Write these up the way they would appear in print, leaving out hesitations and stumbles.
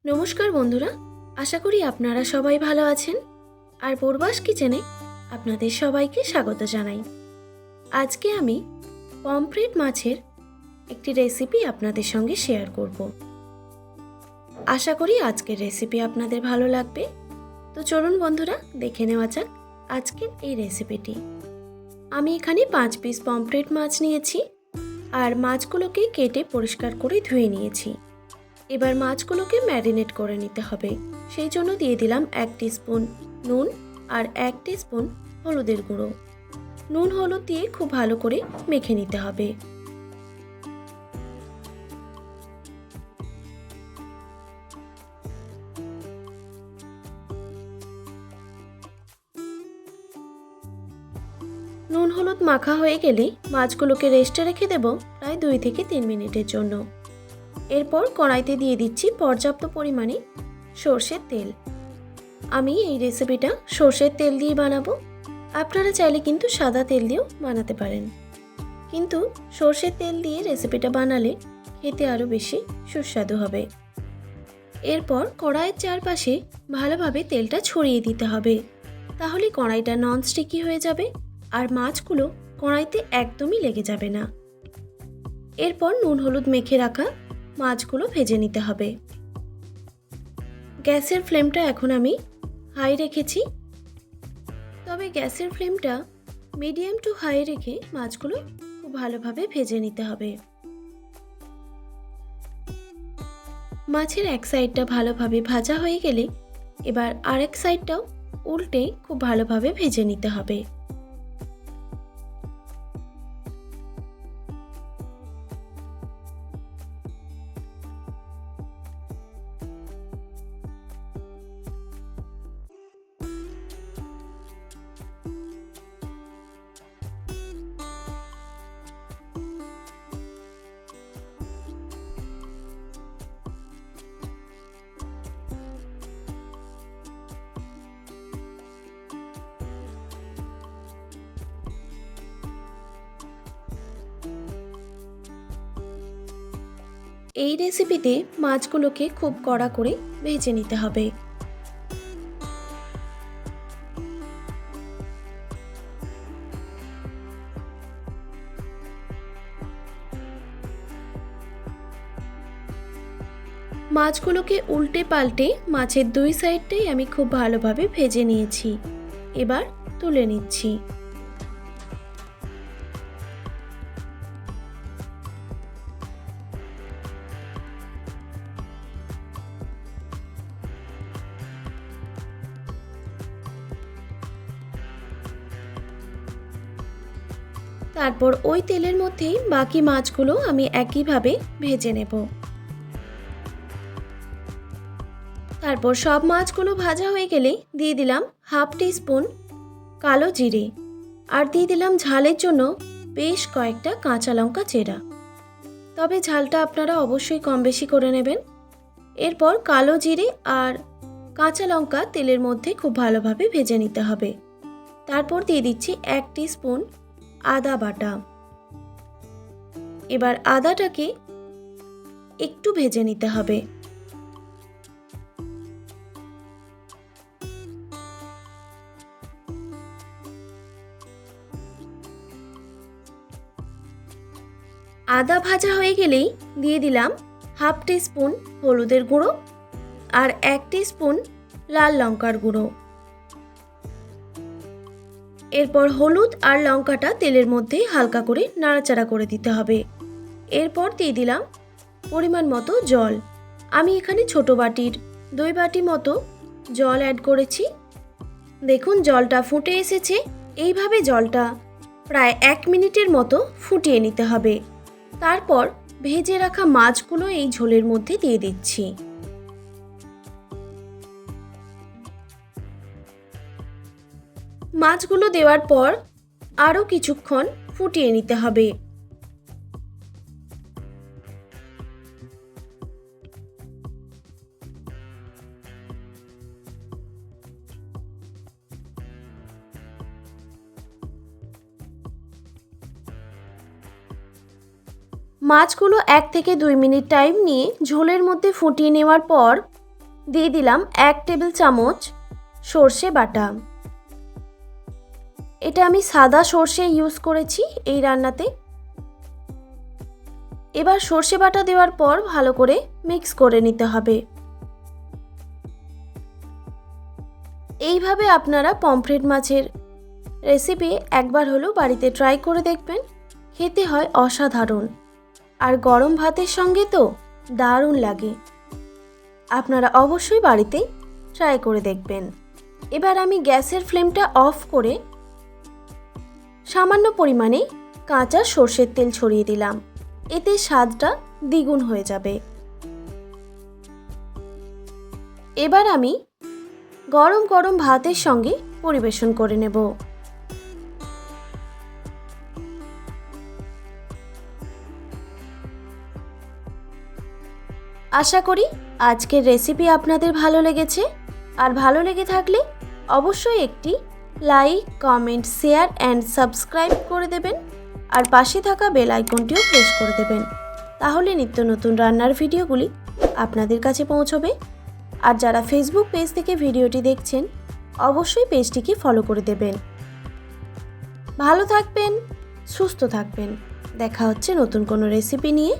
নমস্কার বন্ধুরা, আশা করি আপনারা সবাই ভালো আছেন। আর পূর্বাস কিচেনে আপনাদের সবাইকে স্বাগত জানাই। আজকে আমি পমফ্রেট মাছের একটি রেসিপি আপনাদের সঙ্গে শেয়ার করব। আশা করি আজকের রেসিপি আপনাদের ভালো লাগবে। তো চলুন বন্ধুরা, দেখে নেওয়া যাক আজকের এই রেসিপিটি। আমি এখানে 5 পিস পমফ্রেট মাছ নিয়েছি আর মাছগুলোকে কেটে পরিষ্কার করে ধুয়ে নিয়েছি। এবার মাছগুলোকে ম্যারিনেট করে নিতে হবে। সেই জন্য দিয়ে দিলাম 1 টিস্পুন নুন আর 1 টিস্পুন হলুদের গুঁড়ো। নুন হলুদ দিয়ে খুব ভালো করে মেখে নিতে হবে। নুন হলুদ মাখা হয়ে গেলে মাছগুলোকে রেস্টে রেখে দেব প্রায় 2 থেকে 3 মিনিটের জন্য। এরপর কড়াইতে দিয়ে দিচ্ছি পর্যাপ্ত পরিমাণে সরষের তেল। আমি এই রেসিপিটা সরষের তেল দিয়ে বানাবো। আপনারা চাইলে কিন্তু সাদা তেল দিয়েও বানাতে পারেন, কিন্তু সরষের তেল দিয়ে রেসিপিটা বানালে খেতে আরও বেশি সুস্বাদু হবে। এরপর কড়াইয়ের চারপাশে ভালোভাবে তেলটা ছড়িয়ে দিতে হবে, তাহলে কড়াইটা ননস্টিকি হয়ে যাবে আর মাছগুলো কড়াইতে একদমই লেগে যাবে না। এরপর নুন হলুদ মেখে রাখা মাছগুলো ভেজে নিতে হবে। গ্যাসের ফ্লেমটা এখন আমি হাই রেখেছি, তবে গ্যাসের ফ্লেমটা মিডিয়াম টু হাই রেখে মাছগুলো খুব ভালোভাবে ভেজে নিতে হবে। মাছের এক সাইডটা ভালোভাবে ভাজা হয়ে গেলে এবার আরেক সাইডটাও উল্টে খুব ভালোভাবে ভেজে নিতে হবে। এই রেসিপিতে মাছগুলোকে খুব কড়া করে ভেজে নিতে হবে। মাছগুলোকে উল্টে পাল্টে মাছের 2 সাইডটাই আমি খুব ভালোভাবে ভেজে নিয়েছি। এবার তুলে নিচ্ছি। তারপর ওই তেলের মধ্যেই বাকি মাছগুলো আমি একইভাবে ভেজে নেব। তারপর সব মাছগুলো ভাজা হয়ে গেলে দিয়ে দিলাম হাফ টিস্পুন কালো জিরে আর দিয়ে দিলাম ঝালের জন্য বেশ কয়েকটা কাঁচা লঙ্কা চেরা, তবে ঝালটা আপনারা অবশ্যই কম বেশি করে নেবেন। এরপর কালো জিরে আর কাঁচা লঙ্কা তেলের মধ্যে খুব ভালোভাবে ভেজে নিতে হবে। তারপর দিয়ে দিচ্ছি 1 টিস্পুন আদা বাটা। এবার আদাটাকে একটু ভেজে নিতে হবে। আদা ভাজা হয়ে গেলেই দিয়ে দিলাম হাফ টিস্পুন হলুদের গুঁড়ো আর 1 টিস্পুন লাল লঙ্কার গুঁড়ো। এরপর হলুদ আর লঙ্কাটা তেলের মধ্যে হালকা করে নাড়াচাড়া করে দিতে হবে। এরপর দিয়ে দিলাম পরিমাণ মতো জল। আমি এখানে ছোট বাটির 2 বাটি মতো জল অ্যাড করেছি। দেখুন জলটা ফুটে এসেছে। এইভাবে জলটা প্রায় 1 মিনিটের মতো ফুটিয়ে নিতে হবে। তারপর ভেজে রাখা মাছগুলো এই ঝোলের মধ্যে দিয়ে দিচ্ছি। মাছগুলো দেওয়ার পর আরও কিছুক্ষণ ফুটিয়ে নিতে হবে। মাছগুলো 1 থেকে 2 মিনিট টাইম নিয়ে ঝোলের মধ্যে ফুটিয়ে নেওয়ার পর দিয়ে দিলাম 1 টেবিল চামচ সর্ষে বাটা। এটা আমি সাদা সর্ষে ইউজ করেছি এই রান্নাতে। এবার সর্ষে বাটা দেওয়ার পর ভালো করে মিক্স করে নিতে হবে। এইভাবে আপনারা পমফ্রেট মাছের রেসিপি একবার হলেও বাড়িতে ট্রাই করে দেখবেন। খেতে হয় অসাধারণ, আর গরম ভাতের সঙ্গে তো দারুণ লাগে। আপনারা অবশ্যই বাড়িতে ট্রাই করে দেখবেন। এবার আমি গ্যাসের ফ্লেমটা অফ করে সামান্য পরিমাণে কাঁচা সর্ষের তেল ছড়িয়ে দিলাম। এতে স্বাদটা দ্বিগুণ হয়ে যাবে। এবার আমি গরম গরম ভাতের সঙ্গে পরিবেশন করে নেব। আশা করি আজকের রেসিপি আপনাদের ভালো লেগেছে। আর ভালো লেগে থাকলে অবশ্যই একটি like, comment, share and subscribe করে দেবেন। আর পাশে থাকা বেল আইকনটিও প্রেস করে দেবেন। তাহলে নিত্য নতুন রান্নার ভিডিওগুলি আপনাদের কাছে পৌঁছবে। আর যারা ফেসবুক পেজ থেকে ভিডিওটি দেখছেন অবশ্যই পেজটিকে ফলো করে দেবেন। ভালো থাকবেন, সুস্থ থাকবেন। দেখা হচ্ছে নতুন কোনো রেসিপি নিয়ে।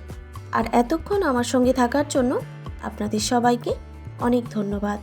আর এতক্ষণ আমার সঙ্গে থাকার জন্য আপনাদের সবাইকে অনেক ধন্যবাদ।